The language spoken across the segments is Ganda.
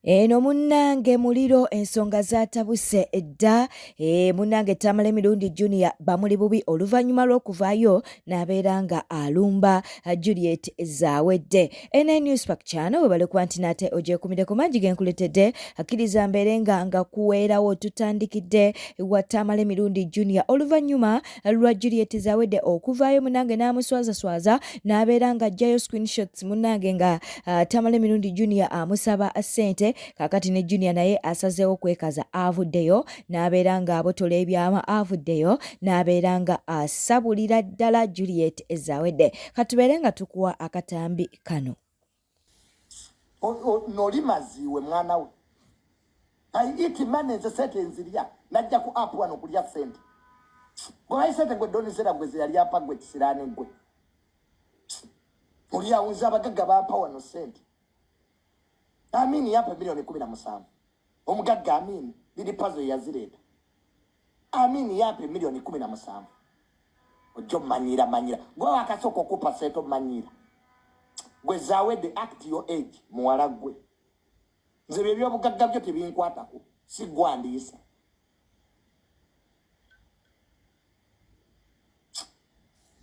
Eno munnange muliro ensonga zaatabuse edda munnange Tamale Mirundi Junior bamuli bubi oluvannyuma lw'okuvaayo n'abeera nga alumba Juliet Zawedde. NN Newspack channel webale kuba nti nate ogyekumire ku mangi genkuletedde akkiriza mbeere nga kuweerawo tutandikidde wa Tamale Mirundi Junior oluvannyuma lwa Juliet Zawedde okuvaayo munnange n'amuswazaswaza n'abeera nga ajjayo screenshots munnange nga Tamale Mirundi Junior amusaba ssente kakati ne Junior naye asazeewo kwekaza avuddeyo n'abeera nga abotola ebyama avuddeyo n'abeera nga asabulira ddala Juliet Zawedde. Katubeere nga tukuwa akatambi kano. Noli maziwe mwana we. Iti mane nze sente nzirya najja ku app wano kulya sente. Gwe sente gwe donisera gwe ziyali apa gwe kisirane gwe. Oli awunza abagagga bampa wano sente. Amini yapa milioni 17. Omugagga Amini lidi puzzle yazireta. Amini yapa milioni 17. Ojo manyira. Gwe wakasoko kupa seto manyira. Gwe Zawedde act your age muwala gwe. Nze bye byobugagga byo tebinkwatako. Sigwandiisa.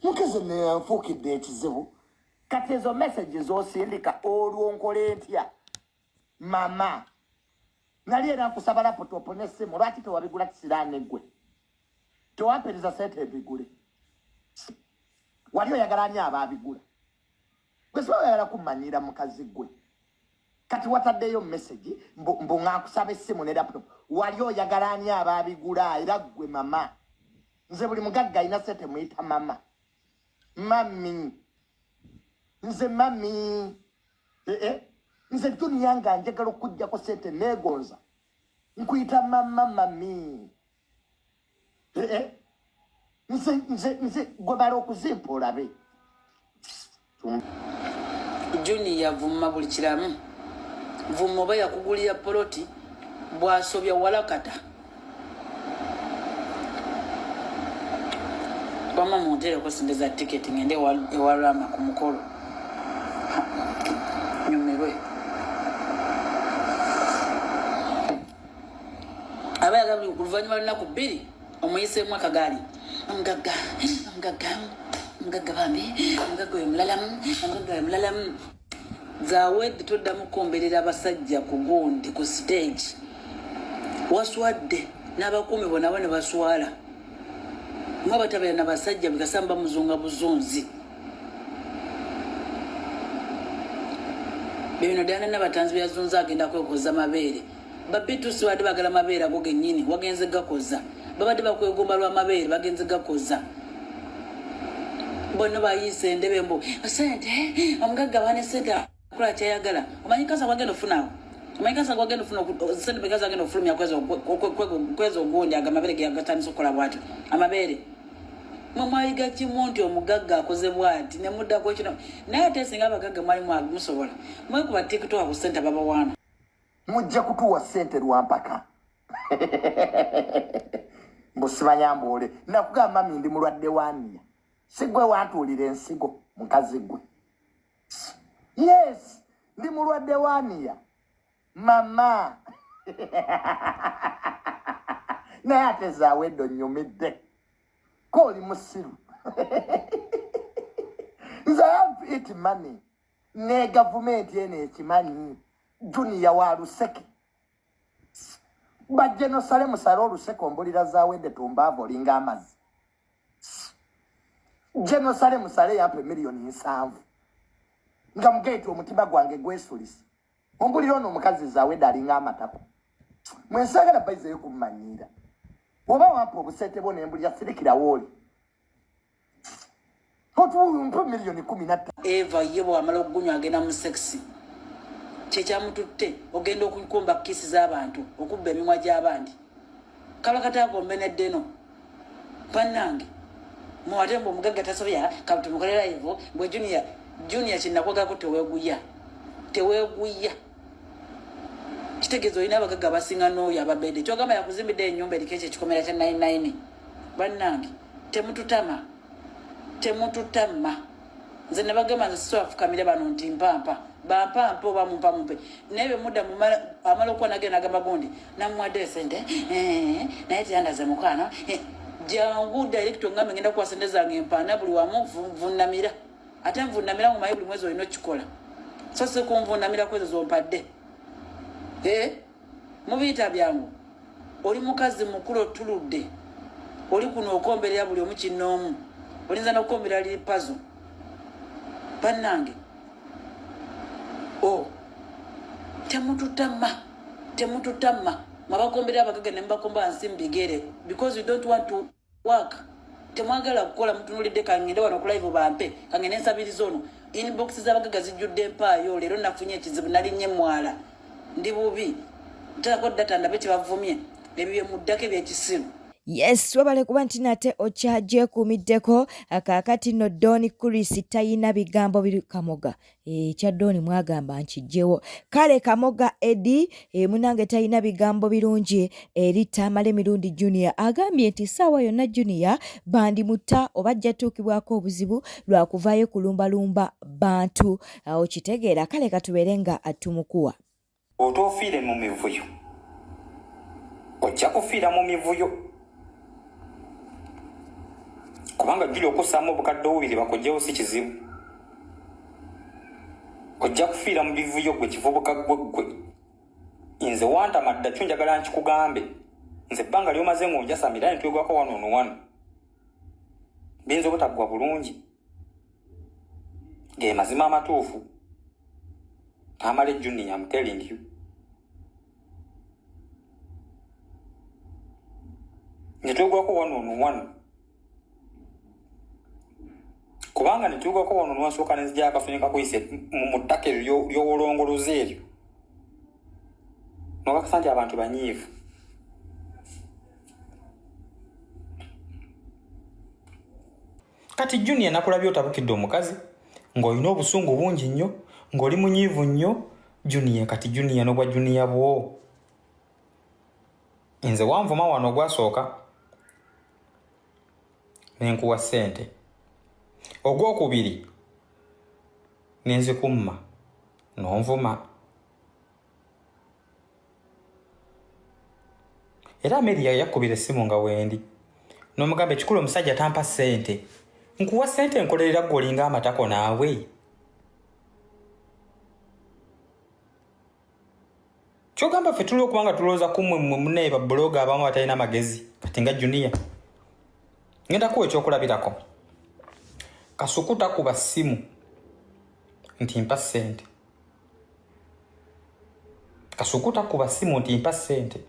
Mukeze ne anfukidde ekizibu. Kati ezo messages osindika olwonkole ntya. Mama nali era nkusaba laptop n'essimu lwaki tewabigula kisiraane gwe tewampereza sente ebigule wali oyagala ani abaabigula gwe siba oyagala kumanyira mukazi gwe kati wataddeyo message mbu nkusaba essimu ne laptop wali oyagala ani abaabigula era gwe mama nze buli mugagga alina sente muyita mama mami nze mami nze dunia nga njagala okujja ko sente negonza nkuyita mama mami nze gwe bala okuzimpa olabe Junior vumma buli kiramu vumma oba yakugulira poloti bwasobya walakata wama muntera okusindeza tiketi ngende ewalama ku mukolo nyumirwe abayaga buli kuluvannyuma lunaku 2 omuyiseemu akagaali omugagga bambi omugagga oyo mulalamu Zawedde toddamu kukomberera abasajja ku gundi ku stage waswadde n'abakuumi bonabo ne baswala nga batabeera n'abasajja bigasamba muzunga buzunzi bino dana n'abatanzi byazunza agenda kwekoza mabeere babitu siwadde bagala mabeere ago gennyini wagenze gakoza babadde bakwegomba lwa mabeere bagenze gakoza bonna bayise endebe mbu sente omugagga bane sente akula kyayagala omanyikasa wagenda ofunawo omanyikasa wagenda ofuna sente begaza agenda ofulumya kwezo ogundi agamabeere geyagatandisa okukola bwati amabeere mamayiga kimu nti omugagga akoze bwati ne muddako kino naye ate singa abagagga mwalimu musobola mwekuba TikTok ku sente babawaana mujja kutuwa sente lwampaka mbusimanya mbuule nakugamba mami ndi mulwadde wania sigwe wantuulira ensigo mukazi gwe yes ndi mulwadde wania mama naye ate Zawedde onnyumidde koli musiru nze iti money ne government ene ekimanyi Junior wa Luseke bajje no sale musalo Luseke ombulira Zawedde tumbavo olinga amazi jeno sale musale yampe milioni 7 nga mugete omutima gwange gwesulisa ombulira ono omukazi Zawedde alinga amatako mwensagala baize yo kumanyira oba wampa obusente bwo nembulira sirikira woli otu milioni 15 Eva yebo amala okugunywa agenda mu sexy kyekyamututte ogenda okukumba kisi z'abantu okubba emimwa gy'abandi kalakata agombe neddeno pannange muwatembo omugagga tasobya kabutumukolera hivyo bwe Junior kinakwagako teweeguya kitegezo ina abagagga basinga n'oyo ababedde kyogamba yakuzimbidde ennyumba eriko ekyo ekikomera kya 99 bannange temututama nze ne bagamba nze sisobola kufukamira bano nti mpampa bampampe oba mumpe naye mudda amala okuba nagenda agamba gundi namuwadde sente naye tiyandaze mukwana jangu directo ngambe ngenda kuwa sente zange empaana buli wamu vunamira ate nvunamira mumaye buli mwezi olina okikola so si kunvunamira kwezo zompadde mubiyita byangu oli mukazi mukulu otuludde oli kuno okomberera buli omu kinnoomu olinza n'okukomberera liri pazo bannange temututama mwabakomberera abagaga ne mubakomba nsimbi bigere because you don't want to work temwagala kukola mutunulidde kangende wano ku live bampe kangende nsabiriza ono inbox z'abagaga zijjudde empaayo leero nafunye ekizibu nalinnye mwala ndi bubi ntalako data ndabe kyebavumye ebyo muddako ebyekisiru. Yes, wabale kuba nti nate okyaje kumiddeko akaakati no Don Chris tayina bigambo biri Kamoga. Kya Don mwagamba nkijjewo. Kale Kamoga Eddie munange tayina bigambo birungi eri Tamale Mirundi Junior agambye nti sawa yonna Junior bandi mutta obajja tuukibwako obuzibu lwa kuvaayo kulumbalumba bantu. Okitegeera kale katuberenga atumukuwa. Otofiire mu mivuyo. Ojja kufiira mu mivuyo. Kubanga jjula okusaamu obukadde obubiri bakojjawo si kizibu. Ojja kufiira mu bivuyo gwe kivubuka gwe. Nze wantamadda kyo njagala nkikugambe. Nze ebbanga lyomaze ng'onjasamira ne twegwako wano. Binza obutaggwa bulungi. Ge mazima amatuufu. Tamale Junior, I'm telling you. Netwegwako wano. Kubanga netugako wano nwasooka nenzija akafunika kuyise mu ttaka ly'olongolozi eryo nobakasa nti abantu banyiivu. Kati Junior nakulabye otabukidde omukazi ng'olina obusungu bungi nnyo ng'oli munyiivu nnyo Junior. Kati Junior n'obwa Junior bwo nze wanvuma wano gwasooka nenkuwa ssente. Ogwokubiri nenzikumma n'onvuma. Era Media yakubira essimu nga wendi n'omugamba ekikulu omusajja tampa ssente. Nkuwa ssente nkolerera ggwe olinga amatako naawe. Kyogamba ffe tuli okubanga tulowooza kummwe munnaye babbulooga abamu batalina amagezi kati nga Junior. Ngenda kuwa ekyokulabirako. Kasukuta kuba simu nti mpa ssente. Kasukuta kuba simu nti mpa ssente.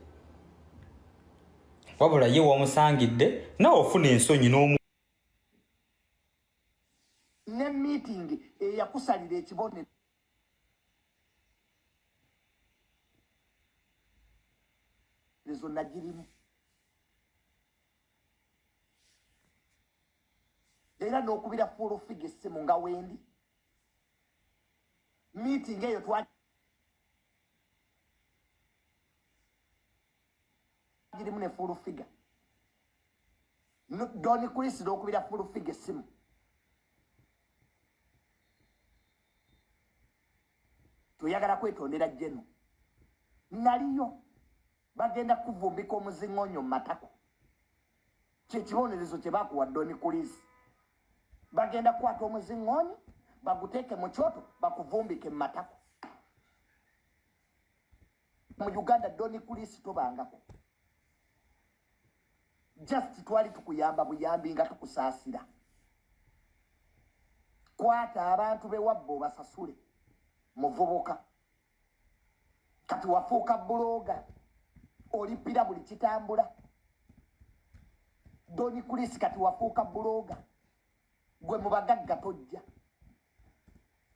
Wabula ye wamusangidde nawe ofuna ensonyi n'omu. Ne meeting eyakusalira ekibonero lezo nagirimu. Era n'okubira full figure essimu nga wendi. Meeting eyo twagirimu ne full figure. Don Chris n'okubira full figure essimu. Tuyagala kwetondera jeno. Naliyo bagenda kuvumbika omuzingonyo mu matako. Kyekibonerezo kye bakuwa Don Chris. Bagenda kwata omuzingonyo baguteeke mu kyoto bakuvumbike mu matako. Mu Uganda Don Chris tobangako. Just twali tukuyamba buyambi nga tukusaasira. Kwata abantu bewabbo basasule. Muvubuka kati wafuuka buloga olipira buli kitambula. Don Chris kati wafuuka buloga gwe mu bagagga tojja.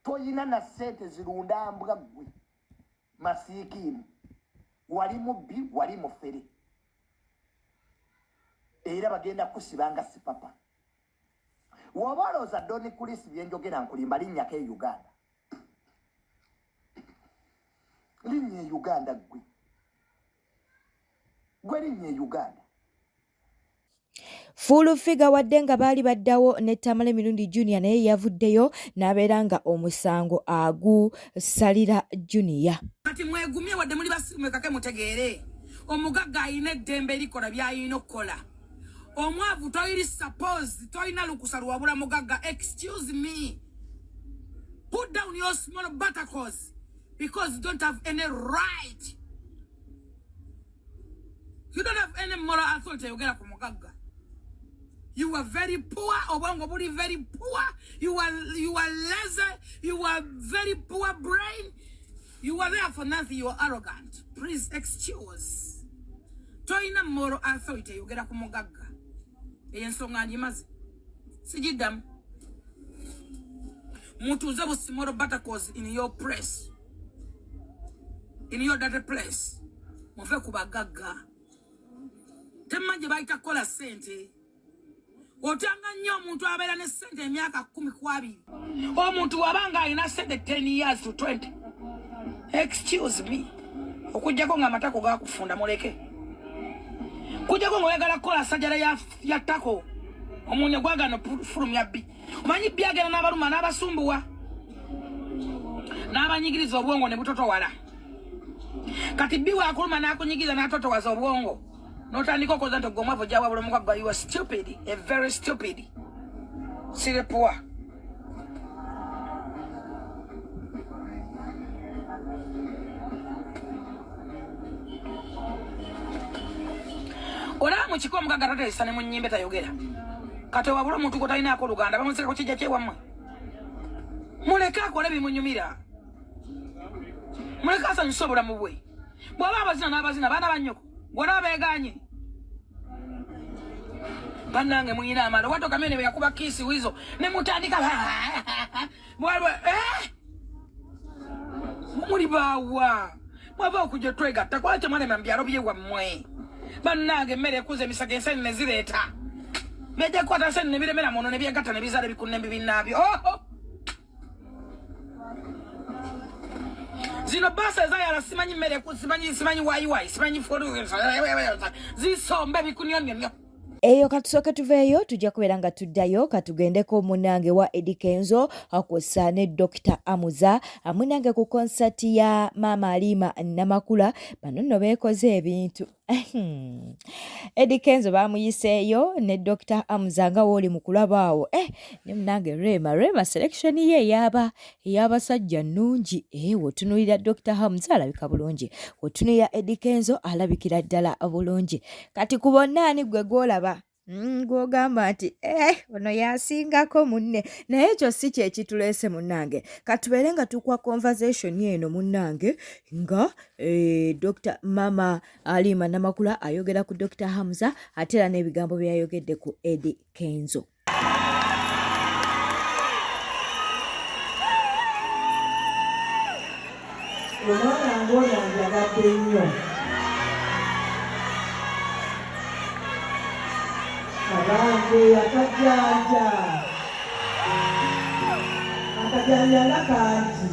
Toyina na ssente zirunda mbwa gwe masiikiini. Wali mubbi wali mufere. Era bagenda kusibanga sipapa. Wabalooza Don Chris byenjogera nkulimba linnyako e Uganda. Linnya e Uganda gwe. Gwe linnya e Uganda. Full figure wadde nga baali baddawo ne Tamale Mirundi Junior naye yavuddeyo n'abeera nga omusango agusalira Junior. Kati mwegumye wadde muli basirume kake mutegeere omugagga ayina eddembe erikola by'ayina okukola. Omwavu toyiri suppose toyina lukusa lwabula mugagga. Excuse me, put down your small buttercups because you don't have any right. You don't have any moral authority. You get mugagga. You are very poor. Obongo buli very poor. You are lazy. You are very poor brain. You are there for nothing. You are arrogant. Please excuse. Toina moral authority. You get a kumugagga. Eyensonga njimazi. Sijidam. Mutuze busi moral buttercups in your press. In your dirty place. Mufe kubagagga. Temanje baita kola sente. Otanga nnyo omuntu abeera ne sente emyaka 10 ku 2. Omuntu wabanga alina sente 10 years to 20. Excuse me. Okujjako nga amatako gakufunda muleke. Kujjako ng'oyagala kukola sajjala ya ttako. Omunye gwagano fulumya bbi. Omanyi bbi agenda n'abaluma n'abasumbuwa. N'abanyigiriza obwongo ne butotowala. Kati bbi waakuluma n'akunyigiza n'atotowaza obwongo. Notandika okoza nti ogomwavu gya wabula omugagga. You are stupid, a very stupid. Sire poor. Ola mu kiko omugagga tateesa ne mu nnyimbe tayogera. Kati wabula omuntu gotalinaako Luganda bamuseka ku kijja kyewammwe. Muleke akole bimunyumira. Muleke asanyusa obulamu bwe. Bw'aba abazina n'abazina baana bannyoko. Bw'ona beeganye. Bannange muyina amalo watoka mene bwe yakuba kiisi wizo ne mutandika bwalwe muli bawa mwaba okujja twegatta kwacha mwana mambyalo bye wammwe bannange mmere ekuze emisaka enseni ne zireeta meje kwata enseni ne biremera muno ne byegatta ne bizale bikunne bibinabyo zino basa zayala simanyi mmere simanyi wayi simanyi foru zisombe bikunyonyo. Eyo katusooke tuveeyo tujja kubeera nga tuddayo katugendeko munnange wa Eddie Kenzo akw'ossa ne Dr. Amuza munnange ku konsati ya Maama Alima Namakula bano nno beekoze ebintu. Eddie Kenzo bamuyiseeyo ne Dr. Amuza nga wooli mu kulabaawo ne munnange Rema selection ye ey'abasajja nnungi wotunuulira Dr. Amuza alabika bulungi wotunuulira Eddie Kenzo alabikira ddala bulungi kati ku bonna ani gwe gw'olaba gw'ogamba nti ono yasingako munne naye ekyo si kye kituleese munnange katubeere nga tukwa conversation eno munnange nga Dr. Mama Alima Namakula ayogera ku Dr. Hamza ate era n'ebigambo byayogedde ku Eddie Kenzo. Omwana ng'ono yagadde nnyo. Abange akajanja nga kanti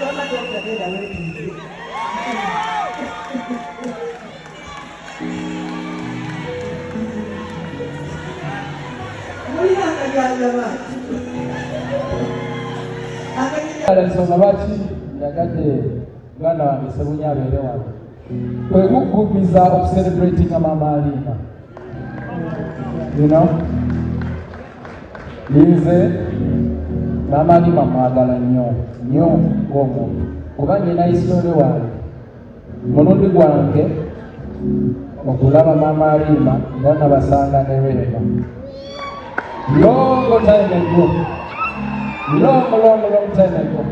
amatokagenda wetuze mulina akajanja bantu ensonga lwaki yagadde muganda wange Sebunya abeere wano kwe kugumiza okucelebratinga Maama Alima. Nze Maama Alima mwagala nnyo ng'omuntu kuba nina hisitole wange mulundi gwange okulaba Maama Alima nga nabasanga ne Rema long time ago.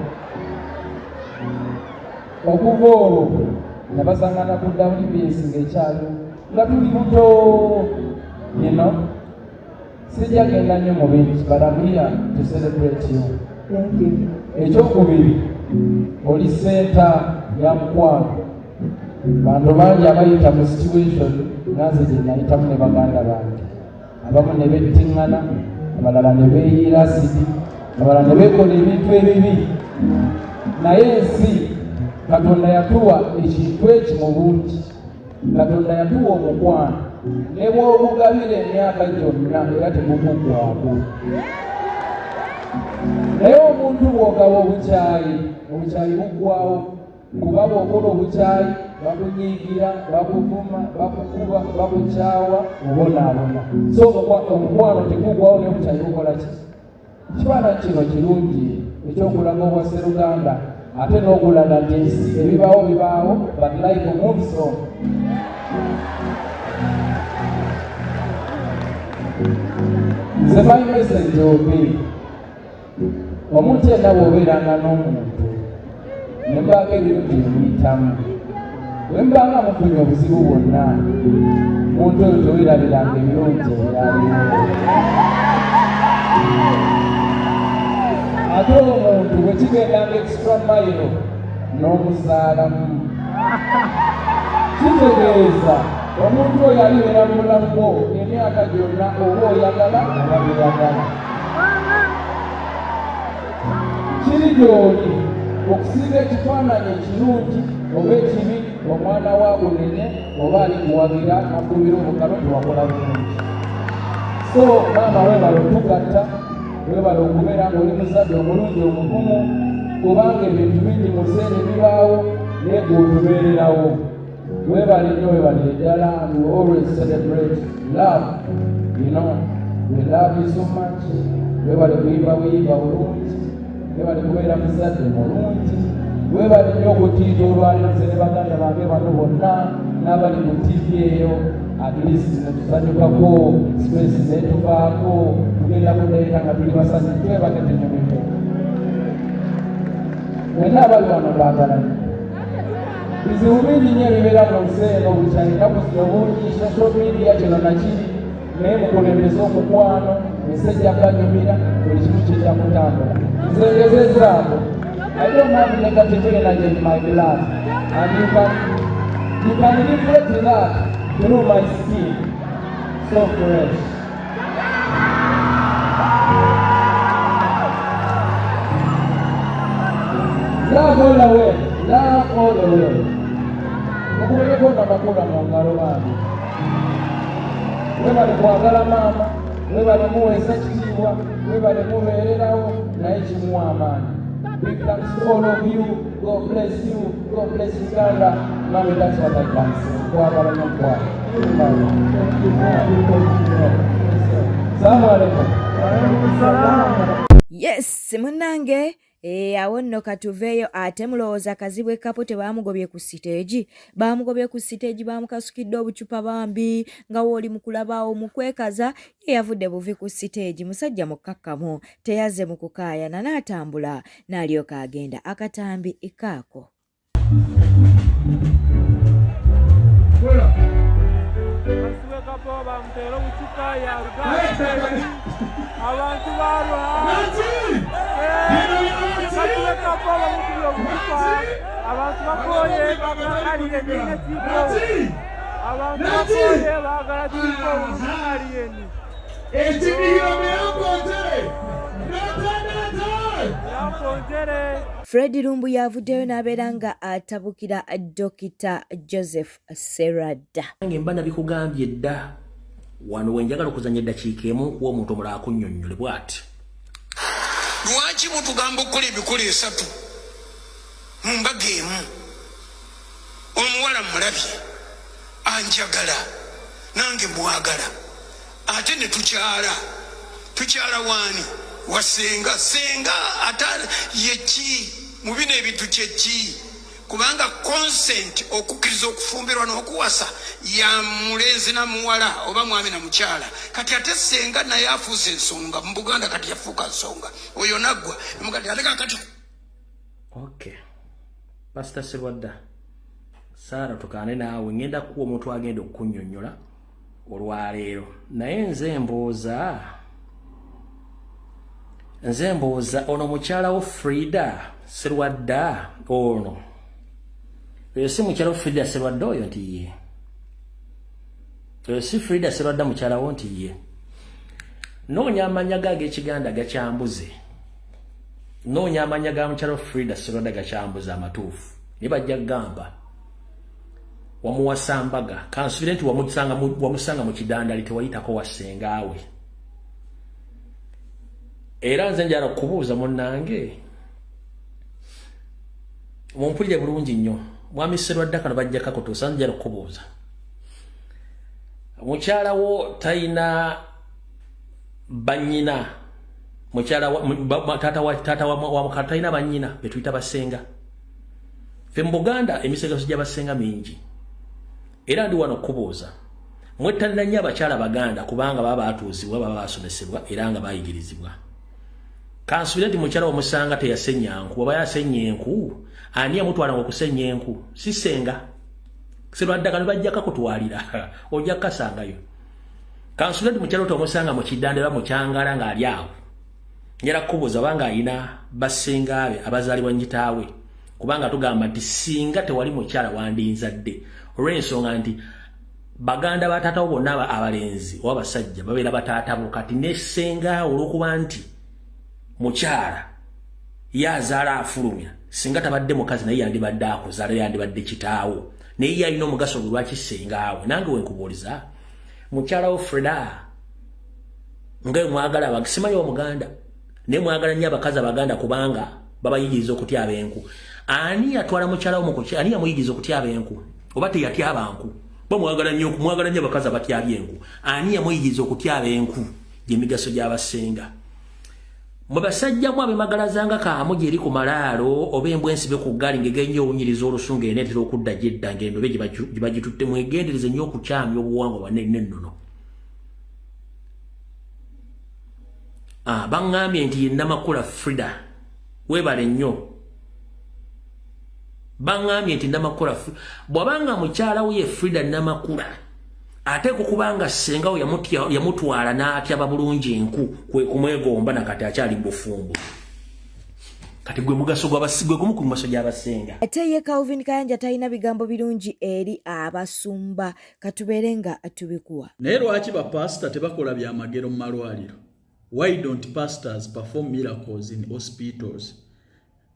Okuva olwo nabasangana ku WBS ng'ekyalo nga tuli buto sijjagenda nnyo mu bingi but I'm here to celebrate you. Ekyokubiri oli senta ya mukwano bantu bangi abayita mu situation nga nze gye nayitamu ne baganda bange abamu ne bettiŋŋana abalala ne beeyiira asidi abalala ne beekola ebintu ebibi naye ensi Katonda yatuwa ekintu ekimu bungi. Katonda yatuwa omukwano ne bw'obugabira emyaka gyonna era tebukuggwako. Naye omuntu bw'ogaba obukyayi buggwawo, kuba bw'okola obukyayi bakunyiigira, bakuvuma, bakukuba, bakukyawa, obonaabona. So omukwano teguggwawo naye obukyayi bukola ki? Ekifaananyi kino kirungi ekyokulaga obwa Sseruganda ate n'okulaga nti ensi ebibaawo but life moves on. Nze my message obi omuntu yenna bw'obeeranga n'omuntu ne mbaako ebirungi bimuyitamu, bwe mbanga mufunye obuzibu bwonna, omuntu oyo teweerabiranga ebirungi ebyaliwo. Ate omuntu bwe kigendanga extra mile n'omuzaalamu, kitegeeza omuntu oyo alibeera mu bulamu bwo emyaka gyonna oba oyagala oba beyagala. Kiri gy'oli okusinga ekifaananyi ekirungi oba ekibi, omwana wa bunene oba ali kuwagira akubira obukalo tewakola bulungi. So maama weebala otugatta, weebala okubeera ng'oli muzadde omulungi omugumu, kubanga ebintu bingi mu seera ebibaawo naye gw'otubeererawo. Weebale nnyo, weebalire ddala, and we always celebrate love. You know, we love you so much. Weebale kuyimba bulungi, weebale kubeera muzadde mulungi, weebale nnyo okutiita olwaliro nze ne baganda bange bano bonna n'abali mu TV eyo, at least ne tusanyukako, space netuvaako, tugenda kuleeta nga tuli basanyufu, twebake tenyumike. Mwenna abali wano baagalanye. Bizibu bingi nnyo ebibeera mu nsi eno, buli kyalinaku zino bungi, social media kino nakiri, naye mukulembeze omukwano, ensi ejja kanyumira, buli kimu kijja kutambula. Nze ngezezzaako, I don't have negative energy in my blood, and you can reflect that through my skin. So fresh. Love all the way. Love all the way. Mukubeeko namakula mu ngalo bange. Webale kwagala maama, webale muweesa kitiibwa, webale mubeererawo, naye kimuwa amaanyi. Big thanks to all of you. God bless you. God bless Uganda. Mami, that's what I can say. Kwagala nyokwagala. Assalamu alaikum. Yes, munange. Awo nno katuveeyo ate mulowooza kazibu kapo tebaamugobye ku siteegi. Baamugobye ku siteegi, baamukasukidde obucupa bambi nga wooli mu kulabaawo mu kwekaza, ye yavudde buvi ku siteegi. Musajja mukkakkamu, teyaze mu kukaayana, n'atambula n'alyoka agenda akatambi kaako. Abantu barwa abantu bakoye bakalire n'ekiko abantu bakoye bagala kiko aliyeni ekibiyo meyakontere. Fred Lumbu yavuddeyo n'abeera nga atabukira Dr. Joseph Sserwadda. Nange mba nabikugambye dda wano wenjagala okuzanya eddakiika emu kuwa omuntu omulala akunnyonnyole bw'ati. Lwaki mutugamba okukola emikolo 3 mu mbaga emu? Omuwala mulabye anjagala nange mwagala, ate ne tukyala waani wasenga ate yeki mu bino ebintu kyeki? Kubanga consent okukkiriza okufumbirwa n'okuwasa ya mulenzi na muwala oba mwami na mukyala. Kati ate senga naye afuuse ensonga mu Buganda, kati yafuuka nsonga, oyo naggwa mugati ate kakati. Okay, Pastor Sserwadda, Saara tukaane naawe, ngenda kuwa omuntu agenda okukunnyonnyola olwaleero, naye nze mbooza ono mukyala wo Frida Sserwadda ono. Oyo si mukyala wo Frida Sserwadda oyo nti ye. Oyo si Frida Sserwadda mukyala wo nti ye. Noonya amanya g'Ekiganda gakyambuze. Noonya amanya ga mukyala wo Frida Sserwadda gakyambuze amatuufu. Ne bajja kugamba wamuwasambaga confident wamusanga mu kidandali tewayitako wasengaawe era nze njala kubuuza munnange mumpulire bulungi nnyo mwami Sserwadda kano bajjaka kutuusa njala kubuuza mukyala wo tayina banyina mukyala tata wa tayina banyina betuyita basenga fe mu Buganda emisego sijja basenga mingi era ndi wano kubuuza mwettanira nnyo abakyala Baganda kubanga baba batuuzibwa baba basomesebwa era nga bayigirizibwa kansubira nti mukyala wamusanga teyasenya nku oba yasenye enku ani amutwala okusenya enku sisenga Sserwadda kano bajjaka kutwalira ojja kasangayo kansubira nti mukyala wamusanga mu kidandala mu kyangala nga ali awo njala kubuuza banga ayina basengaabe abazaalibwa njitaawe kubanga tugamba nti singa tewali mukyala wandinzadde olw'ensonga nti Baganda batatawo bonna abalenzi oba basajja babeera bataatabo kati nesenga olw'okuba nti mukyala yazaala afulumya singa tabadde mukazi naye yandibadde akuzaala yandibadde kitaawo naye yalina omugaso gwe lwaki sengaawe nange wenkubuuliza mukyala wo Freda nga mwagala simanyi Omuganda naye mwagala nnyo abakazi Abaganda kubanga babayigiriza okutyaba enku ani yatwala mukyala wo ani yamuyigiriza okutyaba enku oba teyatyaba nku bo mwagala nnyo abakazi abatyabya enku ani yamuyigiriza okutyaba enku gy'emigaso gy'abasenga mwe basajja mu abemagalazanga kaamu gyeri ku malaalo oba embwa ensibe ku ggaali ng'egennyo owunyiriza olusungu eneetera okudda gy'edda ng'endobe gye bagitutte mwegendereze nnyo okukyamya obuwangwa bwanne n'ennono baŋŋambye nti ye Namakula Frida weebale nnyo baŋŋambye nti Namakula bw'abanga mukyala we ye Frida Namakula ate kukubanga senga we yamutwala n'atyaba bulungi enku kwe kumwegomba nakati akyali bufumbo kati gwe mugaso gw'abasigwe gumu ku mugaso gy'abasenga ate ye Calvin Kayanja talina bigambo birungi eri abasumba katubeere nga tubikuwa naye lwaki bapasita tebakola byamagero mu malwaliro? Why don't pastors perform miracles in hospitals?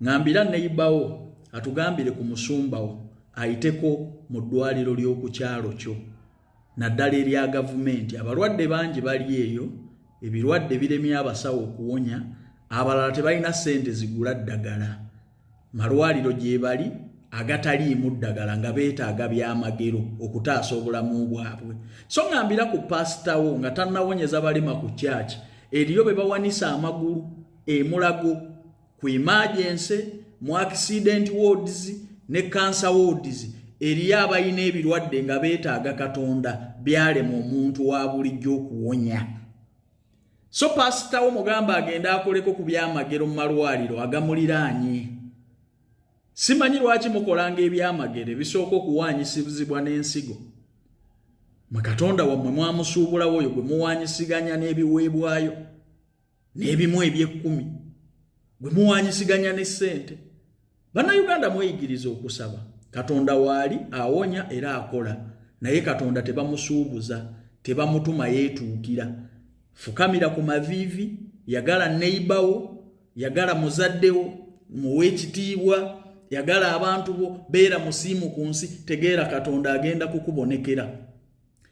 Ngambira neighbawo atugambire ku musumbawo ayiteko mu ddwaliro ly'oku kyalo kyo naddala erya gavumenti. Abalwadde bangi bali eyo, ebirwadde biremye abasawo okuwonya, abalala tebalina ssente zigula ddagala. Malwaliro gye bali agataliimu ddagala nga beetaaga byamagero okutaasa obulamu bwabwe. So ngambira ku pasitawo nga tannawonyeza balema ku kyaki eriyo be bawanisa amagulu emulago ku emergency mu accident wards ne cancer wards eriyo abalina ebirwadde nga beetaaga Katonda byalema omuntu wa bulijjo okuwonya. So pasitawo mugamba agenda akoleko ku byamagero mu malwaliro agamuliraanye. Simanyi lwaki mukolanga ebyamagero ebisooka okuwanyisibwa n'ensigo. Mwe Katonda wammwe mwamusuubulawo oyo gwe muwanyisiganya n'ebiweebwayo n'ebimu eby'ekkumi gwe muwanyisiganya n'essente. Bannayuganda mweyigiriza okusaba. Katonda waali awonya era akola, naye Katonda tebamusuubuza, tebamutuma yeetuukira. Fukamira ku maviivi, yagala neighbawo, yagala muzaddewo, muwe ekitiibwa, yagala abantu bo, beera musiimu ku nsi, tegeera Katonda agenda kukubonekera.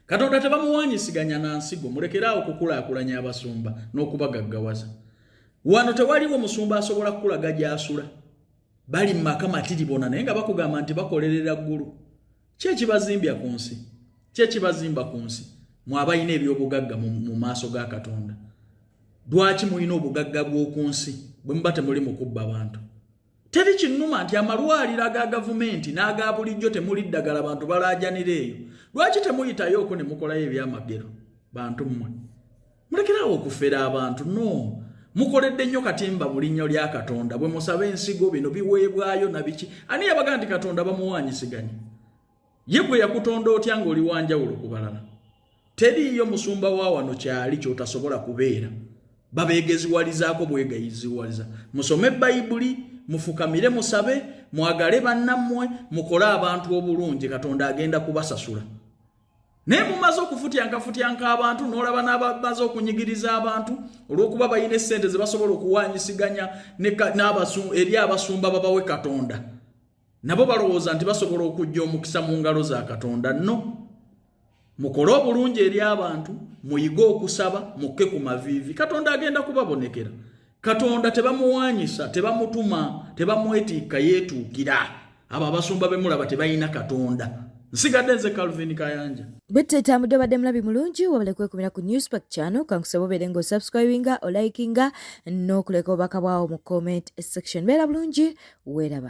Katonda tebamuwanyisiganya na nsigo, mulekeraawo kukulaakulanya abasumba n'okubagaggawaza. Wano tewaliwo musumba asobola kukulaga gy'asula. Bali maka matiribona naye nga bakugamba nti bakolerera ggulu. Ki ekibazimbya ku nsi? Ki ekibazimba ku nsi? Mwabayina ebyobugagga mu maaso ga Katonda. Lwaki mulina obugagga bw'oku nsi bwe muba temuli mu kubba abantu? Teri kinnuma nti amalwaliro aga gavumenti n'aga bulijjo temuli ddagala bantu balaajanira eyo. Lwaki temuyitayo ne mukolayo ebyamagero bantu mmwe? Mulekeraawo okufera abantu no. Mukoledde nnyo katimba mu linnyo lya Katonda bwe musaba ensigo bino biweebwayo na biki. Ani yabaga nti Katonda bamuwanyisiganya? Ye gwe yakutonda otya ng'oli wanjawulo ku balala? Teriiyo musumba wa wano kyali ky'otasobola kubeera. Babeegeziwalizaako bwegayiziwaliza. Musome Bayibuli, mufukamire musabe, mwagale bannammwe, mukole abantu obulungi, Katonda agenda kubasasula. Naye mumaze okufutyanka abantu n'olaba n'abamaze okunyigiriza abantu olw'okuba bayina essente ze basobola okuwanyisiganya eri abasumba babawe Katonda. nabo balowooza nti basobola okujja omukisa mu ngalo za Katonda. No, mukole obulungi eri abantu, muyige okusaba, mukke ku maviivi, Katonda agenda kubabonekera. Katonda tebamuwanyisa, tebamutuma, tebamwetiika yeetuukira. Abo abasumba bemulaba tebalina Katonda. Nsigadde nze Calvin Kayanja. Bwetutambudde badde mulabi mulungi wabale kwekumira ku Newspack channel kankusaba obeere ng'osubscribinga, olikinga n'okuleka obubaka bwawo mu comment section. Beera bulungi, weeraba.